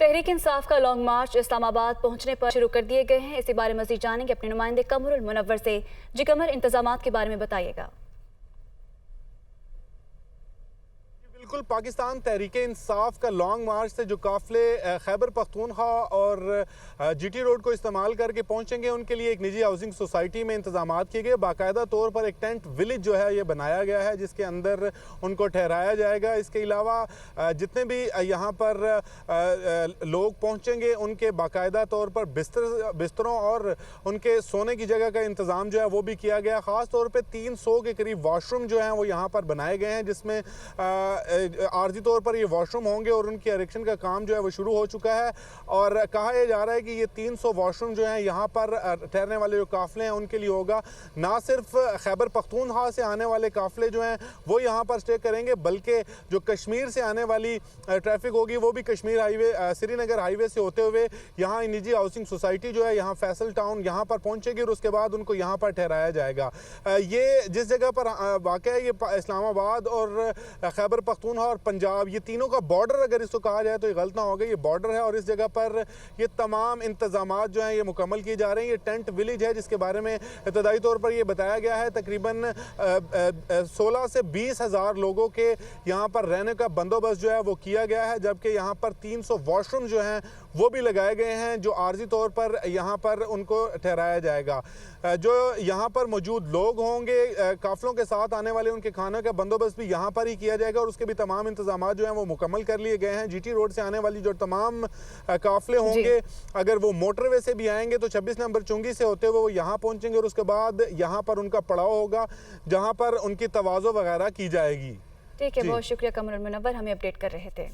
तहरीक इंसाफ का लॉन्ग मार्च इस्लामाबाद पहुंचने पर शुरू कर दिए गए हैं। इसी बारे में मज़ीद जानेंगे अपने नुमाइंदे कमरुल मुनव्वर से। जी कमर, इंतजामात के बारे में बताइएगा। बिल्कुल, पाकिस्तान तहरीक इंसाफ का लॉन्ग मार्च से जो काफ़िले खैबर पख्तूनख्वा और जीटी रोड को इस्तेमाल करके पहुंचेंगे, उनके लिए एक निजी हाउसिंग सोसाइटी में इंतजामात किए गए। बाकायदा तौर पर एक टेंट विलेज जो है ये बनाया गया है, जिसके अंदर उनको ठहराया जाएगा। इसके अलावा जितने भी यहाँ पर लोग पहुँचेंगे उनके बाकायदा तौर पर बिस्तरों और उनके सोने की जगह का इंतज़ाम जो है वो भी किया गया। ख़ास तौर पर 300 के करीब वाशरूम जो हैं वो यहाँ पर बनाए गए हैं, जिसमें आर्जी तौर पर ये वॉशरूम होंगे और उनकी इरेक्शन का काम जो है वो शुरू हो चुका है। और कहा यह जा रहा है कि ये 300 वॉशरूम जो हैं यहाँ पर ठहरने वाले जो काफ़िले हैं उनके लिए होगा। ना सिर्फ खैबर पख्तूनख्वा से आने वाले काफ़िले जो हैं वो यहाँ पर स्टे करेंगे, बल्कि जो कश्मीर से आने वाली ट्रैफिक होगी वो भी कश्मीर हाईवे श्रीनगर हाईवे से होते हुए यहाँ निजी हाउसिंग सोसाइटी जो है यहाँ फैसल टाउन यहाँ पर पहुँचेगी और उसके बाद उनको यहाँ पर ठहराया जाएगा। ये जिस जगह पर वाक़ है ये इस्लामाबाद और खैबर पख्तूनख्वा और पंजाब, ये तीनों का बॉर्डर अगर इसको कहा जाए तो ये गलत ना होगा। ये बॉर्डर है और इस जगह पर ये तमाम इंतजामात जो हैं ये मुकम्मल किए जा रहे हैं। ये टेंट विलेज है जिसके बारे में इब्तदाई तौर पर ये बताया गया है तकरीबन 16 से 20 हज़ार लोगों के यहाँ पर रहने का बंदोबस्त जो है वो किया गया है, जबकि यहाँ पर 300 वॉशरूम जो हैं वो भी लगाए गए हैं जो आर्जी तौर पर यहाँ पर उनको ठहराया जाएगा। जो यहाँ पर मौजूद लोग होंगे काफ़िलों के साथ आने वाले, उनके खाने का बंदोबस्त भी यहाँ पर ही किया जाएगा और उसके भी तमाम इंतजाम जो हैं वो मुकम्मल कर लिए गए हैं। जीटी रोड से आने वाली जो तमाम काफ़िले होंगे, अगर वो मोटरवे से भी आएंगे तो 26 नंबर चुंगी से होते हुए वो यहाँ पहुँचेंगे और उसके बाद यहाँ पर उनका पड़ाव होगा जहाँ पर उनकी तवाज़ो वगैरह की जाएगी। ठीक है, बहुत शुक्रिया कमरुल मुनव्वर, हमें अपडेट कर रहे थे।